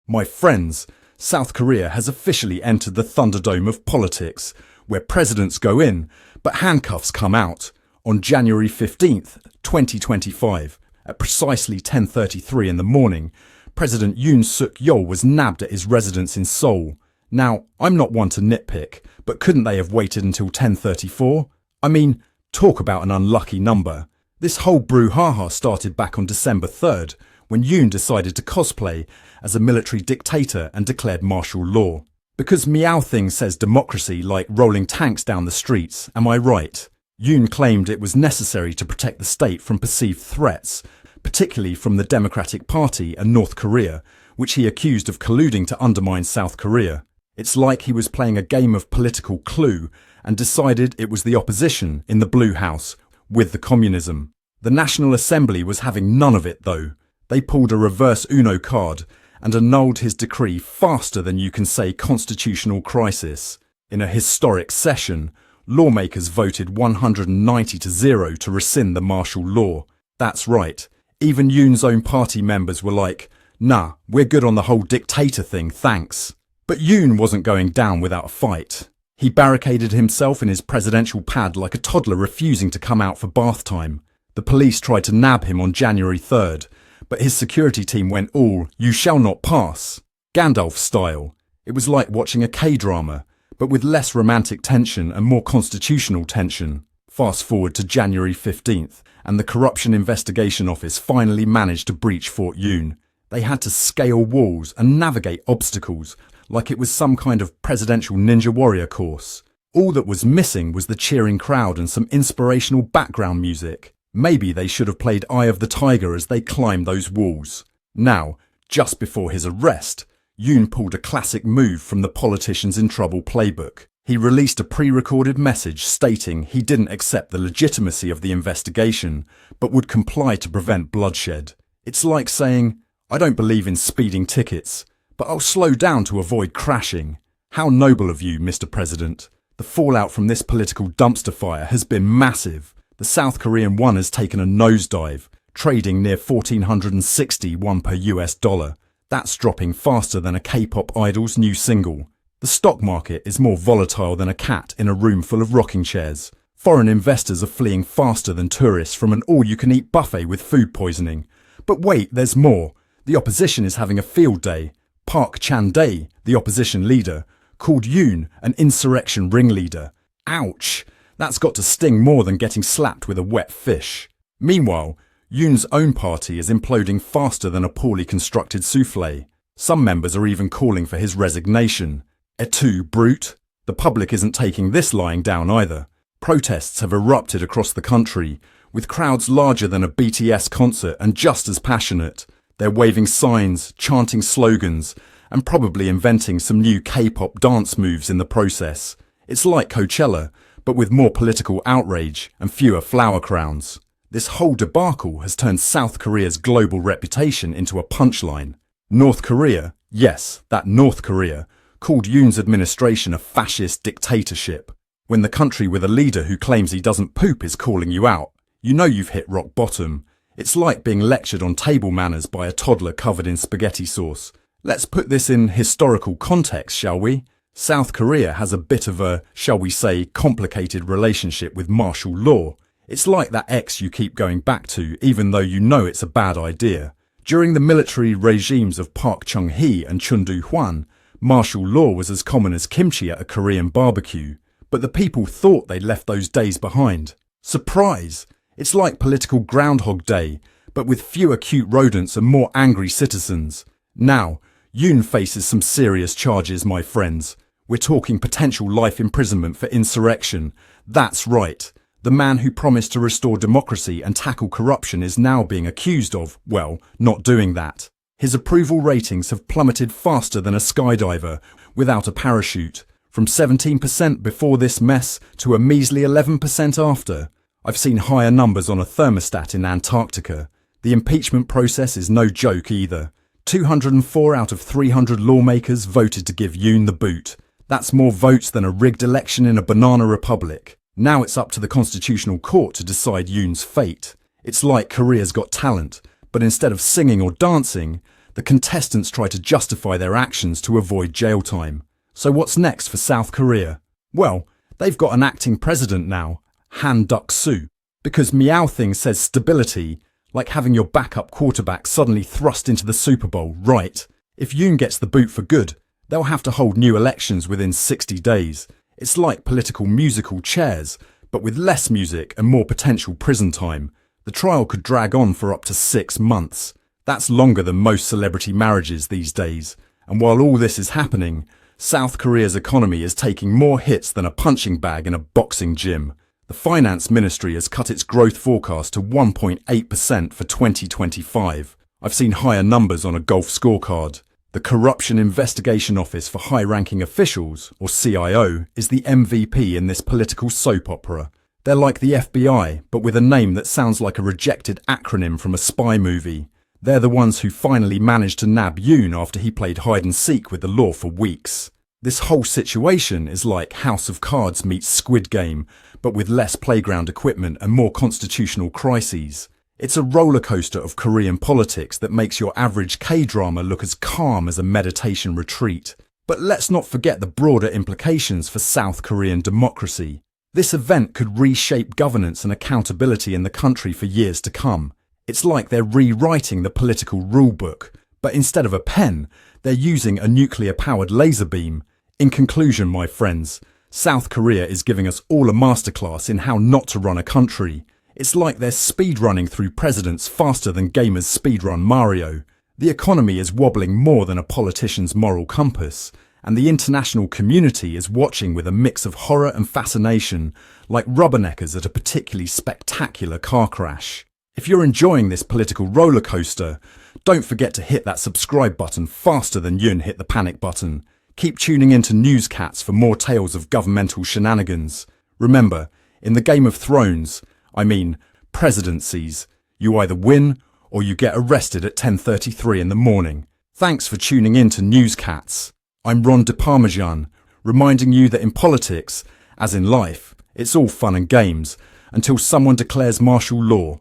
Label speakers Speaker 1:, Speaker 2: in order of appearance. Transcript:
Speaker 1: My friends, South Korea has officially entered the Thunderdome of politics, where presidents go in, but handcuffs come out. On January 15th, 2025, at precisely 10:33 in the morning, President Yoon Suk Yeol was nabbed at his residence in Seoul. Now, I'm not one to nitpick, but couldn't they have waited until 10:34? I mean, talk about an unlucky number. This whole brouhaha started back on December 3rd, when Yoon decided to cosplay as a military dictator and declared martial law. Because Meowthing says democracy like rolling tanks down the streets, am I right? Yoon claimed it was necessary to protect the state from perceived threats, particularly from the Democratic Party and North Korea, which he accused of colluding to undermine South Korea. It's like he was playing a game of political Clue and decided it was the opposition in the Blue House with the communism. The National Assembly was having none of it though. They pulled a reverse Uno card and annulled his decree faster than you can say constitutional crisis. In a historic session, lawmakers voted 190-0 to rescind the martial law. That's right. Even Yoon's own party members were like, nah, we're good on the whole dictator thing, thanks. But Yoon wasn't going down without a fight. He barricaded himself in his presidential pad like a toddler refusing to come out for bath time. The police tried to nab him on January 3rd, but his security team went all, "You shall not pass," Gandalf style. It was like watching a K-drama, but with less romantic tension and more constitutional tension. Fast forward to January 15th, and the Corruption Investigation Office finally managed to breach Fort Yoon. They had to scale walls and navigate obstacles like it was some kind of presidential ninja warrior course. All that was missing was the cheering crowd and some inspirational background music. Maybe they should have played Eye of the Tiger as they climbed those walls. Now, just before his arrest, Yoon pulled a classic move from the Politicians in Trouble playbook. He released a pre-recorded message stating he didn't accept the legitimacy of the investigation, but would comply to prevent bloodshed. It's like saying, I don't believe in speeding tickets, but I'll slow down to avoid crashing. How noble of you, Mr. President. The fallout from this political dumpster fire has been massive. The South Korean won has taken a nosedive, trading near 1,460 won per US dollar. That's dropping faster than a K-pop idol's new single. The stock market is more volatile than a cat in a room full of rocking chairs. Foreign investors are fleeing faster than tourists from an all-you-can-eat buffet with food poisoning. But wait, there's more. The opposition is having a field day. Park Chan-dae, the opposition leader, called Yoon an insurrection ringleader. Ouch! That's got to sting more than getting slapped with a wet fish. Meanwhile, Yoon's own party is imploding faster than a poorly constructed soufflé. Some members are even calling for his resignation. Et tu, brute? The public isn't taking this lying down either. Protests have erupted across the country, with crowds larger than a BTS concert and just as passionate. They're waving signs, chanting slogans, and probably inventing some new K-pop dance moves in the process. It's like Coachella, but with more political outrage and fewer flower crowns. This whole debacle has turned South Korea's global reputation into a punchline. North Korea, yes, that North Korea, called Yoon's administration a fascist dictatorship. When the country with a leader who claims he doesn't poop is calling you out, you know you've hit rock bottom. It's like being lectured on table manners by a toddler covered in spaghetti sauce. Let's put this in historical context, shall we? South Korea has a bit of a, shall we say, complicated relationship with martial law. It's like that ex you keep going back to even though you know it's a bad idea. During the military regimes of Park Chung-hee and Chun Do-hwan, martial law was as common as kimchi at a Korean barbecue. But the people thought they'd left those days behind. Surprise! It's like political Groundhog Day, but with fewer cute rodents and more angry citizens. Now, Yoon faces some serious charges, my friends. We're talking potential life imprisonment for insurrection. That's right. The man who promised to restore democracy and tackle corruption is now being accused of, well, not doing that. His approval ratings have plummeted faster than a skydiver without a parachute, from 17% before this mess to a measly 11% after. I've seen higher numbers on a thermostat in Antarctica. The impeachment process is no joke either. 204 out of 300 lawmakers voted to give Yoon the boot. That's more votes than a rigged election in a banana republic. Now it's up to the Constitutional Court to decide Yoon's fate. It's like Korea's Got Talent, but instead of singing or dancing, The contestants try to justify their actions to avoid jail time. So what's next for South Korea? Well, they've got an acting president now, Han Duck-soo. Because Meowthing says stability, like having your backup quarterback suddenly thrust into the Super Bowl, right? If Yoon gets the boot for good, they'll have to hold new elections within 60 days. It's like political musical chairs, but with less music and more potential prison time. The trial could drag on for up to 6 months. That's longer than most celebrity marriages these days. And while all this is happening, South Korea's economy is taking more hits than a punching bag in a boxing gym. The finance ministry has cut its growth forecast to 1.8% for 2025. I've seen higher numbers on a golf scorecard. The Corruption Investigation Office for High-Ranking Officials, or CIO, is the MVP in this political soap opera. They're like the FBI, but with a name that sounds like a rejected acronym from a spy movie. They're the ones who finally managed to nab Yoon after he played hide-and-seek with the law for weeks. This whole situation is like House of Cards meets Squid Game, but with less playground equipment and more constitutional crises. It's a roller coaster of Korean politics that makes your average K-drama look as calm as a meditation retreat. But let's not forget the broader implications for South Korean democracy. This event could reshape governance and accountability in the country for years to come. It's like they're rewriting the political rulebook, but instead of a pen, they're using a nuclear-powered laser beam. In conclusion, my friends, South Korea is giving us all a masterclass in how not to run a country. It's like they're speedrunning through presidents faster than gamers speedrun Mario. The economy is wobbling more than a politician's moral compass, and the international community is watching with a mix of horror and fascination, like rubberneckers at a particularly spectacular car crash. If you're enjoying this political roller coaster, don't forget to hit that subscribe button faster than Yoon hit the panic button. Keep tuning in to Newscats for more tales of governmental shenanigans. Remember, in the Game of Thrones, presidencies, you either win or you get arrested at 10:33 in the morning. Thanks for tuning in to Newscats. I'm Ron de Parmesan, reminding you that in politics, as in life, it's all fun and games until someone declares martial law